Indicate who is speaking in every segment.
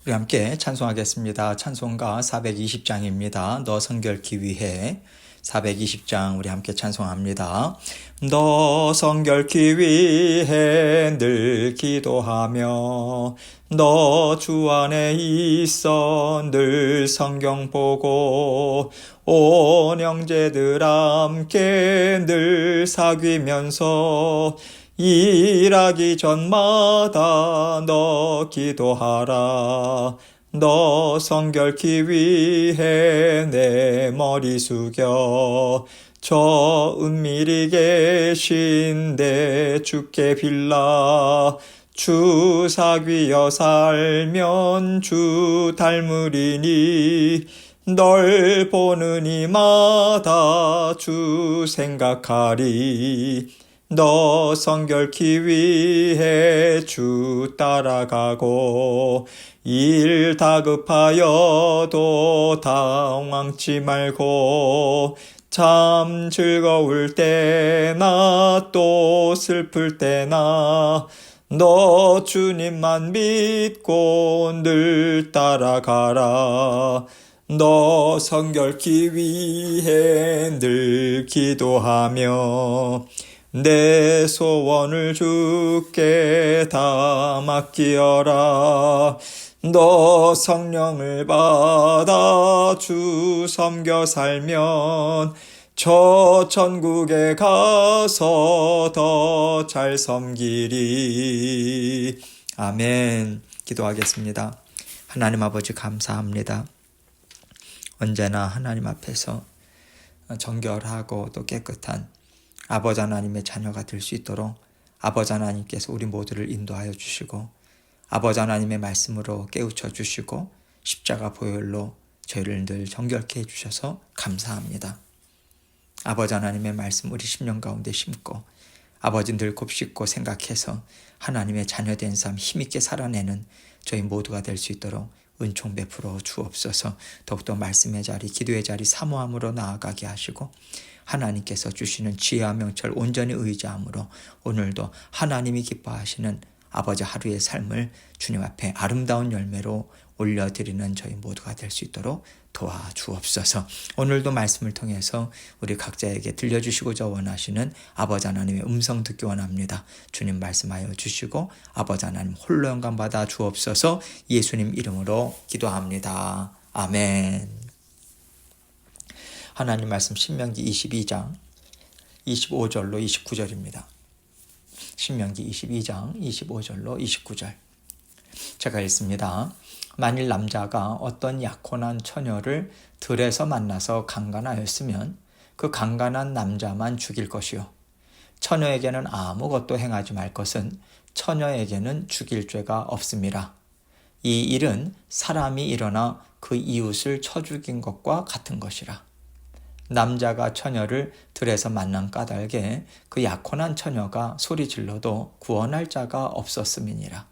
Speaker 1: 우리 함께 찬송하겠습니다. 찬송가 420장입니다. 너 성결케 위해 420장 우리 함께 찬송합니다. 너 성결케 위해 늘 기도하며 너 주 안에 있어 늘 성경 보고 온 형제들 함께 늘 사귀면서 일하기 전마다 너 기도하라. 너 성결케 위해 내 머리 숙여 저 은밀히 계신 내 주께 빌라. 주 사귀어 살면 주 닮으리니 널 보는 이마다 주 생각하리. 너 성결케 위해 주 따라가고 일 다급하여도 당황치 말고 참 즐거울 때나 또 슬플 때나 너 주님만 믿고 늘 따라가라. 너 성결케 위해 늘 기도하며 내 소원을 주께 다 맡기어라. 너 성령을 받아 주 섬겨 살면 저 천국에 가서 더 잘 섬기리. 아멘. 기도하겠습니다. 하나님 아버지 감사합니다. 언제나 하나님 앞에서 정결하고 또 깨끗한 아버지 하나님의 자녀가 될 수 있도록 아버지 하나님께서 우리 모두를 인도하여 주시고 아버지 하나님의 말씀으로 깨우쳐 주시고 십자가 보혈로 저희를 늘 정결케 해주셔서 감사합니다. 아버지 하나님의 말씀 우리 심령 가운데 심고 아버지 늘 곱씹고 생각해서 하나님의 자녀된 삶 힘있게 살아내는 저희 모두가 될 수 있도록 은총 베풀어 주옵소서. 더욱더 말씀의 자리, 기도의 자리 사모함으로 나아가게 하시고 하나님께서 주시는 지혜와 명철 온전히 의지함으로 오늘도 하나님이 기뻐하시는 아버지 하루의 삶을 주님 앞에 아름다운 열매로 올려드리는 저희 모두가 될 수 있도록 도와주옵소서. 오늘도 말씀을 통해서 우리 각자에게 들려주시고자 원하시는 아버지 하나님의 음성 듣기 원합니다. 주님 말씀하여 주시고 아버지 하나님 홀로 영광 받아 주옵소서. 예수님 이름으로 기도합니다. 아멘. 하나님 말씀 신명기 22장 25절로 29절입니다. 신명기 22장 25절로 29절 제가 읽습니다. 만일 남자가 어떤 약혼한 처녀를 들에서 만나서 강간하였으면 그 강간한 남자만 죽일 것이요 처녀에게는 아무것도 행하지 말 것은 처녀에게는 죽일 죄가 없음이라. 이 일은 사람이 일어나 그 이웃을 쳐 죽인 것과 같은 것이라. 남자가 처녀를 들에서 만난 까닭에 그 약혼한 처녀가 소리 질러도 구원할 자가 없었음이니라.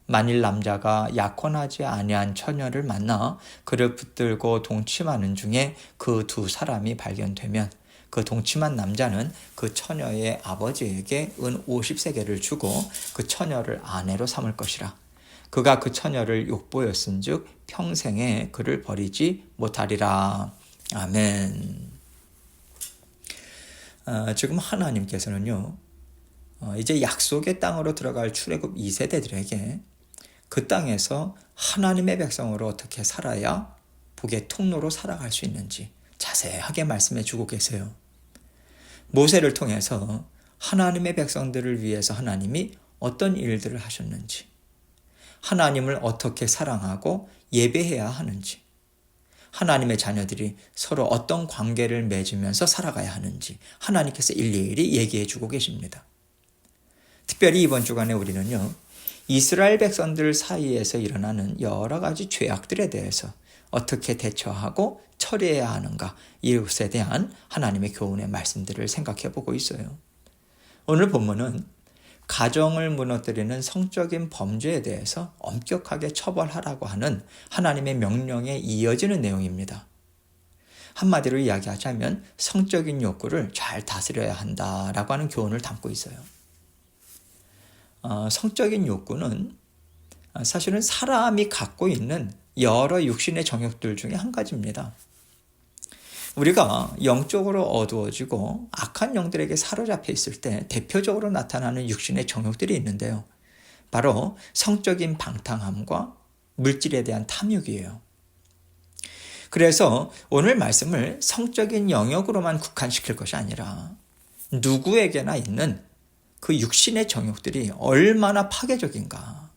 Speaker 1: 만일 남자가 약혼하지 아니한 처녀를 만나 그를 붙들고 동침하는 중에 그 두 사람이 발견되면 그 동침한 남자는 그 처녀의 아버지에게 은 50세겔을 주고 그 처녀를 아내로 삼을 것이라. 그가 그 처녀를 욕보였은 즉 평생에 그를 버리지 못하리라. 아멘. 지금 하나님께서는요, 이제 약속의 땅으로 들어갈 출애굽 2세대들에게 그 땅에서 하나님의 백성으로 어떻게 살아야 복의 통로로 살아갈 수 있는지 자세하게 말씀해 주고 계세요. 모세를 통해서 하나님의 백성들을 위해서 하나님이 어떤 일들을 하셨는지, 하나님을 어떻게 사랑하고 예배해야 하는지, 하나님의 자녀들이 서로 어떤 관계를 맺으면서 살아가야 하는지 하나님께서 일일이 얘기해 주고 계십니다. 특별히 이번 주간에 우리는요, 이스라엘 백성들 사이에서 일어나는 여러 가지 죄악들에 대해서 어떻게 대처하고 처리해야 하는가, 이것에 대한 하나님의 교훈의 말씀들을 생각해 보고 있어요. 오늘 본문은 가정을 무너뜨리는 성적인 범죄에 대해서 엄격하게 처벌하라고 하는 하나님의 명령에 이어지는 내용입니다. 한마디로 이야기하자면 성적인 욕구를 잘 다스려야 한다라고 하는 교훈을 담고 있어요. 성적인 욕구는 사실은 사람이 갖고 있는 여러 육신의 정욕들 중에 한 가지입니다. 우리가 영적으로 어두워지고 악한 영들에게 사로잡혀 있을 때 대표적으로 나타나는 육신의 정욕들이 있는데요. 바로 성적인 방탕함과 물질에 대한 탐욕이에요. 그래서 오늘 말씀을 성적인 영역으로만 국한시킬 것이 아니라 누구에게나 있는 그 육신의 정욕들이 얼마나 파괴적인가,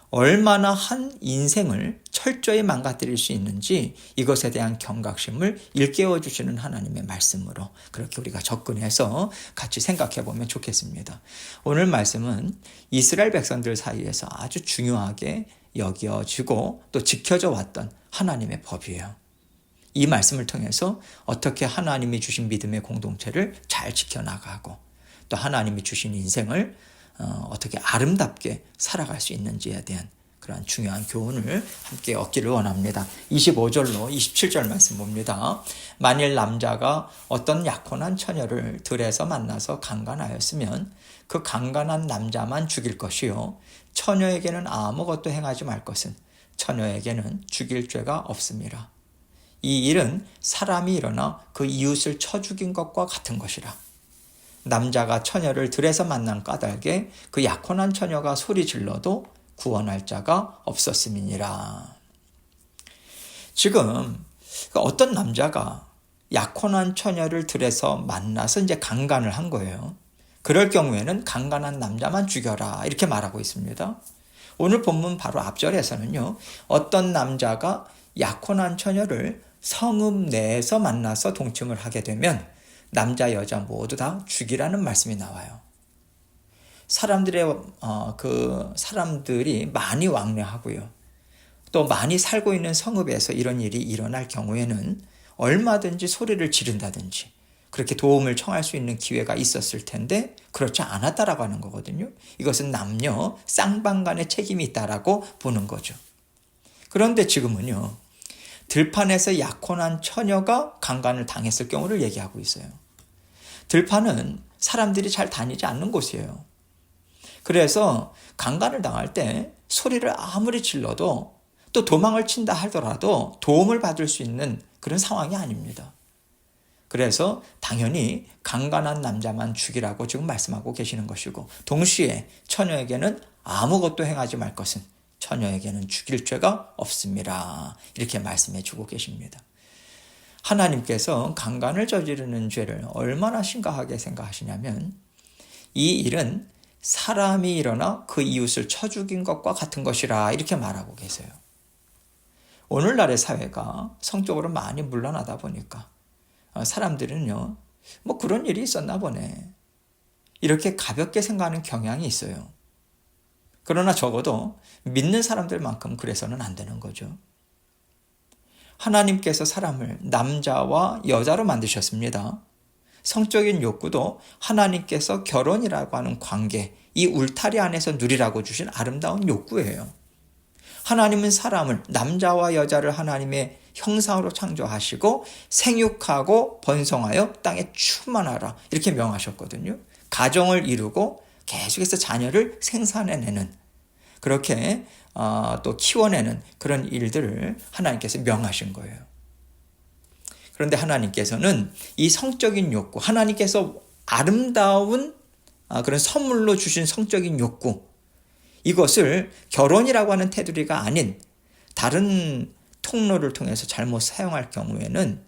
Speaker 1: 얼마나 한 인생을 철저히 망가뜨릴 수 있는지 이것에 대한 경각심을 일깨워 주시는 하나님의 말씀으로 그렇게 우리가 접근해서 같이 생각해 보면 좋겠습니다. 오늘 말씀은 이스라엘 백성들 사이에서 아주 중요하게 여겨지고 또 지켜져 왔던 하나님의 법이에요. 이 말씀을 통해서 어떻게 하나님이 주신 믿음의 공동체를 잘 지켜나가고 또 하나님이 주신 인생을 어떻게 아름답게 살아갈 수 있는지에 대한 그러한 중요한 교훈을 함께 얻기를 원합니다. 25절로 27절 말씀 봅니다. 만일 남자가 어떤 약혼한 처녀를 들에서 만나서 강간하였으면 그 강간한 남자만 죽일 것이요 처녀에게는 아무것도 행하지 말 것은 처녀에게는 죽일 죄가 없음이라. 이 일은 사람이 일어나 그 이웃을 쳐 죽인 것과 같은 것이라. 남자가 처녀를 들에서 만난 까닭에 그 약혼한 처녀가 소리 질러도 구원할 자가 없었음이니라. 지금 어떤 남자가 약혼한 처녀를 들에서 만나서 이제 강간을 한 거예요. 그럴 경우에는 강간한 남자만 죽여라 이렇게 말하고 있습니다. 오늘 본문 바로 앞절에서는요. 어떤 남자가 약혼한 처녀를 성읍 내에서 만나서 동침을 하게 되면 남자 여자 모두 다 죽이라는 말씀이 나와요. 사람들이 많이 왕래하고요. 또 많이 살고 있는 성읍에서 이런 일이 일어날 경우에는 얼마든지 소리를 지른다든지 그렇게 도움을 청할 수 있는 기회가 있었을 텐데 그렇지 않았다라고 하는 거거든요. 이것은 남녀 쌍방간의 책임이 있다라고 보는 거죠. 그런데 지금은요. 들판에서 약혼한 처녀가 강간을 당했을 경우를 얘기하고 있어요. 들판은 사람들이 잘 다니지 않는 곳이에요. 그래서 강간을 당할 때 소리를 아무리 질러도 또 도망을 친다 하더라도 도움을 받을 수 있는 그런 상황이 아닙니다. 그래서 당연히 강간한 남자만 죽이라고 지금 말씀하고 계시는 것이고 동시에 처녀에게는 아무것도 행하지 말 것은 처녀에게는 죽일 죄가 없습니다. 이렇게 말씀해 주고 계십니다. 하나님께서 강간을 저지르는 죄를 얼마나 심각하게 생각하시냐면 이 일은 사람이 일어나 그 이웃을 쳐 죽인 것과 같은 것이라 이렇게 말하고 계세요. 오늘날의 사회가 성적으로 많이 물러나다 보니까 사람들은요, 뭐 그런 일이 있었나 보네. 이렇게 가볍게 생각하는 경향이 있어요. 그러나 적어도 믿는 사람들만큼 그래서는 안 되는 거죠. 하나님께서 사람을 남자와 여자로 만드셨습니다. 성적인 욕구도 하나님께서 결혼이라고 하는 관계, 이 울타리 안에서 누리라고 주신 아름다운 욕구예요. 하나님은 사람을 남자와 여자를 하나님의 형상으로 창조하시고 생육하고 번성하여 땅에 충만하라 이렇게 명하셨거든요. 가정을 이루고 계속해서 자녀를 생산해내는 그렇게 또 키워내는 그런 일들을 하나님께서 명하신 거예요. 그런데 하나님께서는 이 성적인 욕구, 하나님께서 아름다운 그런 선물로 주신 성적인 욕구, 이것을 결혼이라고 하는 테두리가 아닌 다른 통로를 통해서 잘못 사용할 경우에는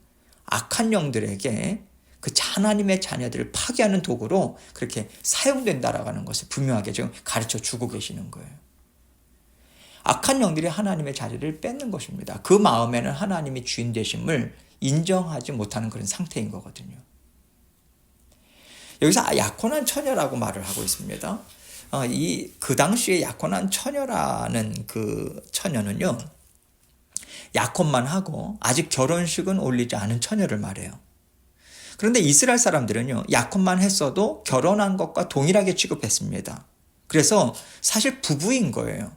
Speaker 1: 악한 영들에게 그 하나님의 자녀들을 파괴하는 도구로 그렇게 사용된다라고 하는 것을 분명하게 지금 가르쳐 주고 계시는 거예요. 악한 영들이 하나님의 자리를 뺏는 것입니다. 그 마음에는 하나님이 주인 되심을 인정하지 못하는 그런 상태인 거거든요. 여기서 약혼한 처녀라고 말을 하고 있습니다. 그 당시에 약혼한 처녀라는 그 처녀는요, 약혼만 하고 아직 결혼식은 올리지 않은 처녀를 말해요. 그런데 이스라엘 사람들은요, 약혼만 했어도 결혼한 것과 동일하게 취급했습니다. 그래서 사실 부부인 거예요.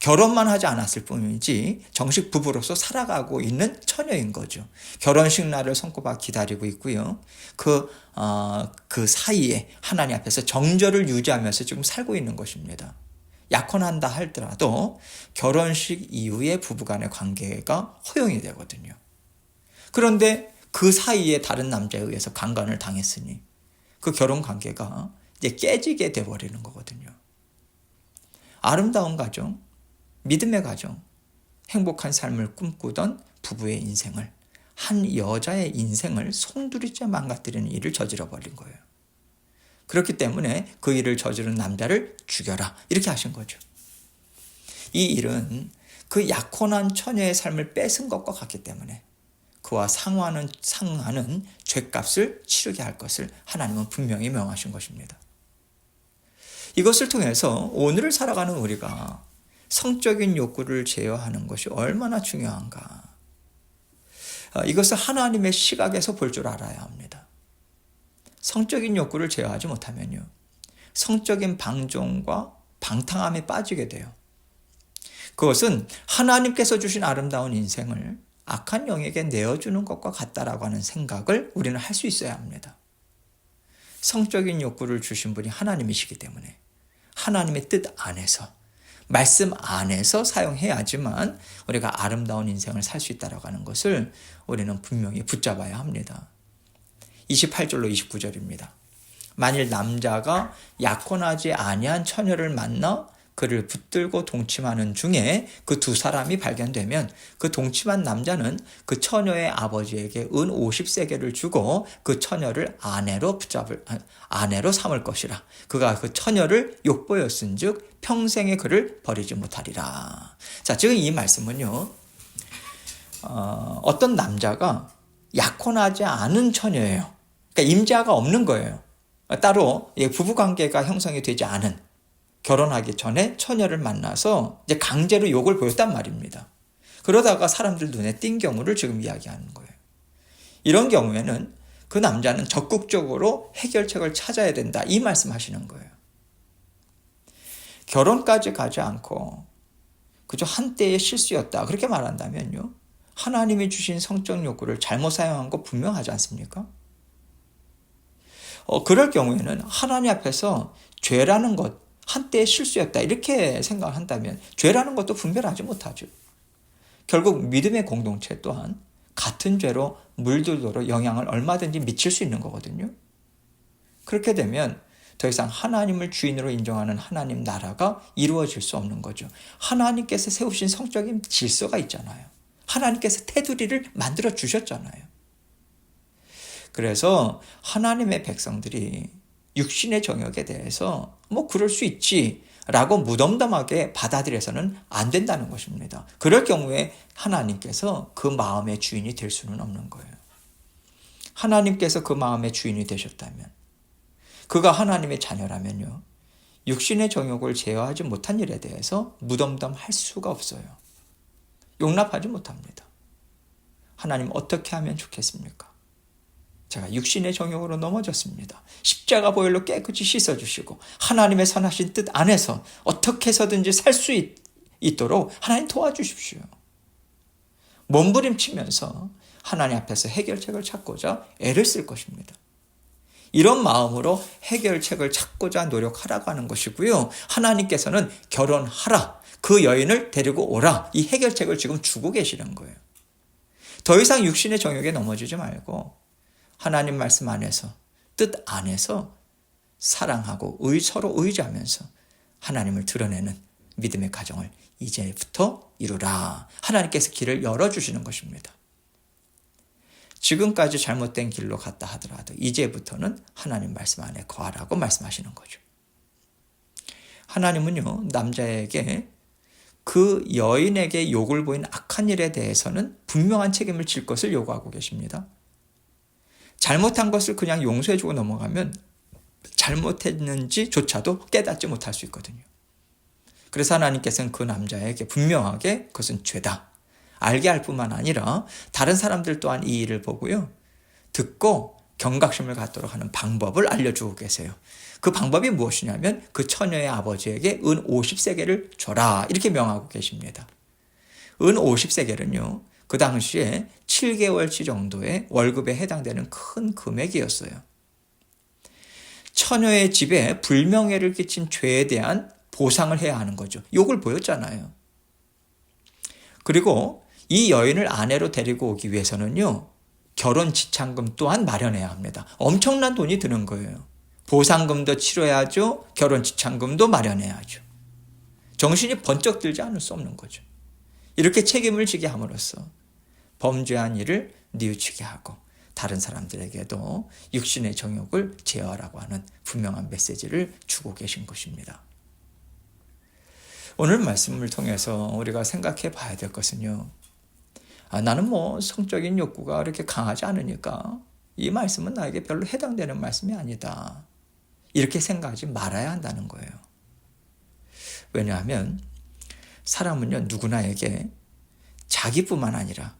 Speaker 1: 결혼만 하지 않았을 뿐이지 정식 부부로서 살아가고 있는 처녀인 거죠. 결혼식 날을 손꼽아 기다리고 있고요. 그 사이에 하나님 앞에서 정절을 유지하면서 지금 살고 있는 것입니다. 약혼한다 할더라도 결혼식 이후에 부부간의 관계가 허용이 되거든요. 그런데 그 사이에 다른 남자에 의해서 강간을 당했으니 그 결혼 관계가 이제 깨지게 돼버리는 거거든요. 아름다운 가정, 믿음의 가정, 행복한 삶을 꿈꾸던 부부의 인생을, 한 여자의 인생을 송두리째 망가뜨리는 일을 저질러 버린 거예요. 그렇기 때문에 그 일을 저지른 남자를 죽여라, 이렇게 하신 거죠. 이 일은 그 약혼한 처녀의 삶을 뺏은 것과 같기 때문에 그와 상하는 죗값을 치르게 할 것을 하나님은 분명히 명하신 것입니다. 이것을 통해서 오늘을 살아가는 우리가 성적인 욕구를 제어하는 것이 얼마나 중요한가. 이것을 하나님의 시각에서 볼 줄 알아야 합니다. 성적인 욕구를 제어하지 못하면요, 성적인 방종과 방탕함에 빠지게 돼요. 그것은 하나님께서 주신 아름다운 인생을 악한 영에게 내어주는 것과 같다라고 하는 생각을 우리는 할 수 있어야 합니다. 성적인 욕구를 주신 분이 하나님이시기 때문에 하나님의 뜻 안에서, 말씀 안에서 사용해야지만 우리가 아름다운 인생을 살 수 있다라고 하는 것을 우리는 분명히 붙잡아야 합니다. 28절로 29절입니다. 만일 남자가 약혼하지 아니한 처녀를 만나 그를 붙들고 동침하는 중에 그 두 사람이 발견되면 그 동침한 남자는 그 처녀의 아버지에게 은 50세겔을 주고 그 처녀를 아내로 삼을 것이라. 그가 그 처녀를 욕보였은즉 평생에 그를 버리지 못하리라. 자, 지금 이 말씀은요, 어떤 남자가 약혼하지 않은 처녀예요. 그러니까 임자가 없는 거예요. 따로 부부관계가 형성이 되지 않은, 결혼하기 전에 처녀를 만나서 이제 강제로 욕을 보였단 말입니다. 그러다가 사람들 눈에 띈 경우를 지금 이야기하는 거예요. 이런 경우에는 그 남자는 적극적으로 해결책을 찾아야 된다, 이 말씀하시는 거예요. 결혼까지 가지 않고 그저 한때의 실수였다, 그렇게 말한다면요, 하나님이 주신 성적 욕구를 잘못 사용한 거 분명하지 않습니까? 그럴 경우에는 하나님 앞에서 죄라는 것, 한때의 실수였다, 이렇게 생각을 한다면 죄라는 것도 분별하지 못하죠. 결국 믿음의 공동체 또한 같은 죄로 물들도록 영향을 얼마든지 미칠 수 있는 거거든요. 그렇게 되면 더 이상 하나님을 주인으로 인정하는 하나님 나라가 이루어질 수 없는 거죠. 하나님께서 세우신 성적인 질서가 있잖아요. 하나님께서 테두리를 만들어 주셨잖아요. 그래서 하나님의 백성들이 육신의 정욕에 대해서 그럴 수 있지 라고 무덤덤하게 받아들여서는 안 된다는 것입니다. 그럴 경우에 하나님께서 그 마음의 주인이 될 수는 없는 거예요. 하나님께서 그 마음의 주인이 되셨다면, 그가 하나님의 자녀라면요, 육신의 정욕을 제어하지 못한 일에 대해서 무덤덤할 수가 없어요. 용납하지 못합니다. 하나님 어떻게 하면 좋겠습니까? 제가 육신의 정욕으로 넘어졌습니다. 십자가 보혈로 깨끗이 씻어주시고 하나님의 선하신 뜻 안에서 어떻게 해서든지 살 수 있도록 하나님 도와주십시오. 몸부림치면서 하나님 앞에서 해결책을 찾고자 애를 쓸 것입니다. 이런 마음으로 해결책을 찾고자 노력하라고 하는 것이고요, 하나님께서는 결혼하라, 그 여인을 데리고 오라, 이 해결책을 지금 주고 계시는 거예요. 더 이상 육신의 정욕에 넘어지지 말고 하나님 말씀 안에서, 뜻 안에서 사랑하고 서로 의지하면서 하나님을 드러내는 믿음의 가정을 이제부터 이루라. 하나님께서 길을 열어주시는 것입니다. 지금까지 잘못된 길로 갔다 하더라도 이제부터는 하나님 말씀 안에 거하라고 말씀하시는 거죠. 하나님은요, 남자에게 그 여인에게 욕을 보인 악한 일에 대해서는 분명한 책임을 질 것을 요구하고 계십니다. 잘못한 것을 그냥 용서해주고 넘어가면 잘못했는지조차도 깨닫지 못할 수 있거든요. 그래서 하나님께서는 그 남자에게 분명하게 그것은 죄다, 알게 할 뿐만 아니라 다른 사람들 또한 이 일을 보고요, 듣고 경각심을 갖도록 하는 방법을 알려주고 계세요. 그 방법이 무엇이냐면 그 처녀의 아버지에게 은 50세겔을 줘라, 이렇게 명하고 계십니다. 은 50세겔은요, 그 당시에 7개월치 정도의 월급에 해당되는 큰 금액이었어요. 처녀의 집에 불명예를 끼친 죄에 대한 보상을 해야 하는 거죠. 욕을 보였잖아요. 그리고 이 여인을 아내로 데리고 오기 위해서는요, 결혼 지참금 또한 마련해야 합니다. 엄청난 돈이 드는 거예요. 보상금도 치러야죠. 결혼 지참금도 마련해야죠. 정신이 번쩍 들지 않을 수 없는 거죠. 이렇게 책임을 지게 함으로써 범죄한 일을 뉘우치게 하고 다른 사람들에게도 육신의 정욕을 제어하라고 하는 분명한 메시지를 주고 계신 것입니다. 오늘 말씀을 통해서 우리가 생각해 봐야 될 것은요, 나는 성적인 욕구가 그렇게 강하지 않으니까 이 말씀은 나에게 별로 해당되는 말씀이 아니다. 이렇게 생각하지 말아야 한다는 거예요. 왜냐하면 사람은요, 누구나에게 자기뿐만 아니라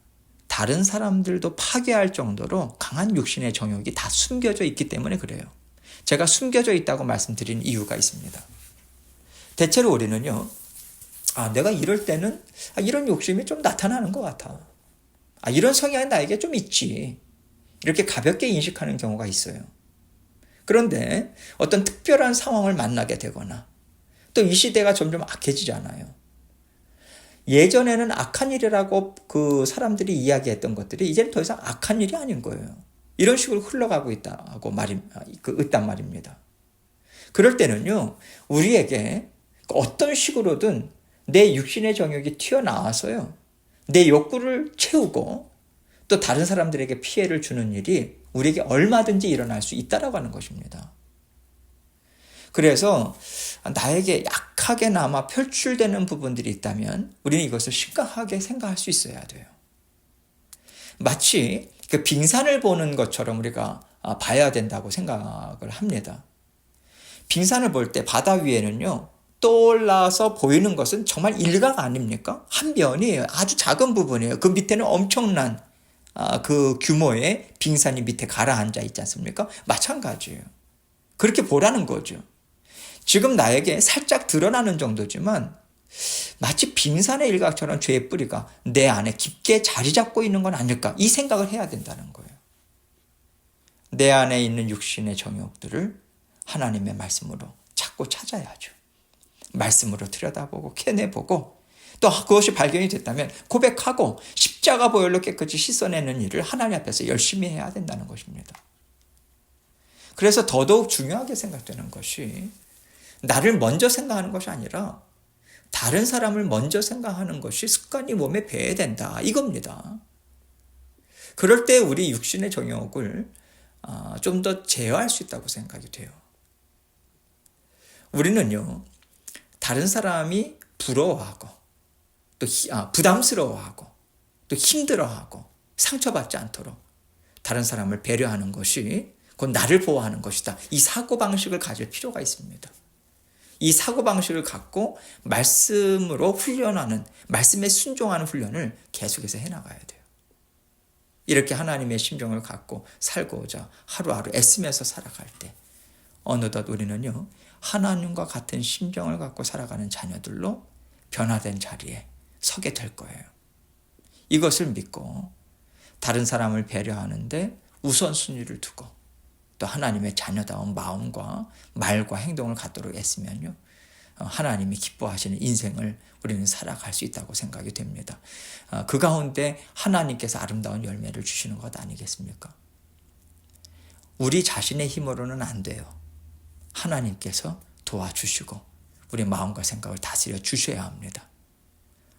Speaker 1: 다른 사람들도 파괴할 정도로 강한 육신의 정욕이 다 숨겨져 있기 때문에 그래요. 제가 숨겨져 있다고 말씀드린 이유가 있습니다. 대체로 우리는요, 내가 이럴 때는 이런 욕심이 좀 나타나는 것 같아. 이런 성향이 나에게 좀 있지. 이렇게 가볍게 인식하는 경우가 있어요. 그런데 어떤 특별한 상황을 만나게 되거나 또 이 시대가 점점 악해지잖아요. 예전에는 악한 일이라고 그 사람들이 이야기했던 것들이 이제는 더 이상 악한 일이 아닌 거예요. 이런 식으로 흘러가고 있다고 있단 말입니다. 그럴 때는요, 우리에게 어떤 식으로든 내 육신의 정욕이 튀어나와서요, 내 욕구를 채우고 또 다른 사람들에게 피해를 주는 일이 우리에게 얼마든지 일어날 수 있다라고 하는 것입니다. 그래서 나에게 약하게나마 표출되는 부분들이 있다면 우리는 이것을 심각하게 생각할 수 있어야 돼요. 마치 그 빙산을 보는 것처럼 우리가 봐야 된다고 생각을 합니다. 빙산을 볼 때 바다 위에는요, 떠올라서 보이는 것은 정말 일각 아닙니까? 한 변이에요. 아주 작은 부분이에요. 그 밑에는 엄청난 그 규모의 빙산이 밑에 가라앉아 있지 않습니까? 마찬가지예요. 그렇게 보라는 거죠. 지금 나에게 살짝 드러나는 정도지만 마치 빙산의 일각처럼 죄의 뿌리가 내 안에 깊게 자리 잡고 있는 건 아닐까, 이 생각을 해야 된다는 거예요. 내 안에 있는 육신의 정욕들을 하나님의 말씀으로 찾고 찾아야죠. 말씀으로 들여다보고 캐내보고 또 그것이 발견이 됐다면 고백하고 십자가 보혈로 깨끗이 씻어내는 일을 하나님 앞에서 열심히 해야 된다는 것입니다. 그래서 더더욱 중요하게 생각되는 것이 나를 먼저 생각하는 것이 아니라 다른 사람을 먼저 생각하는 것이 습관이 몸에 배야 된다, 이겁니다. 그럴 때 우리 육신의 정욕을 좀 더 제어할 수 있다고 생각이 돼요. 우리는요, 다른 사람이 부러워하고 또 부담스러워하고 또 힘들어하고 상처받지 않도록 다른 사람을 배려하는 것이 곧 나를 보호하는 것이다. 이 사고방식을 가질 필요가 있습니다. 이 사고방식을 갖고 말씀으로 훈련하는, 말씀에 순종하는 훈련을 계속해서 해나가야 돼요. 이렇게 하나님의 심정을 갖고 살고자 하루하루 애쓰면서 살아갈 때 어느덧 우리는요, 하나님과 같은 심정을 갖고 살아가는 자녀들로 변화된 자리에 서게 될 거예요. 이것을 믿고 다른 사람을 배려하는데 우선순위를 두고 또 하나님의 자녀다운 마음과 말과 행동을 갖도록 애쓰면요, 하나님이 기뻐하시는 인생을 우리는 살아갈 수 있다고 생각이 됩니다. 그 가운데 하나님께서 아름다운 열매를 주시는 것 아니겠습니까? 우리 자신의 힘으로는 안 돼요. 하나님께서 도와주시고 우리 마음과 생각을 다스려 주셔야 합니다.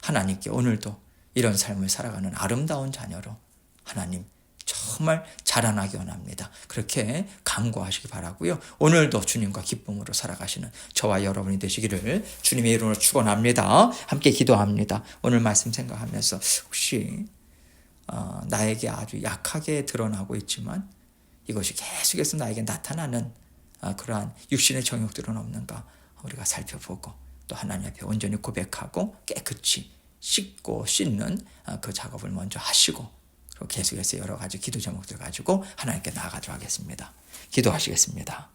Speaker 1: 하나님께 오늘도 이런 삶을 살아가는 아름다운 자녀로 하나님 정말 자라나기 원합니다. 그렇게 간구하시기 바라고요. 오늘도 주님과 기쁨으로 살아가시는 저와 여러분이 되시기를 주님의 이름으로 축원합니다. 함께 기도합니다. 오늘 말씀 생각하면서 혹시 나에게 아주 약하게 드러나고 있지만 이것이 계속해서 나에게 나타나는 그러한 육신의 정욕들은 없는가 우리가 살펴보고 또 하나님 앞에 온전히 고백하고 깨끗이 씻고 씻는 그 작업을 먼저 하시고 그리고 계속해서 여러 가지 기도 제목들 가지고 하나님께 나아가도록 하겠습니다. 기도하시겠습니다.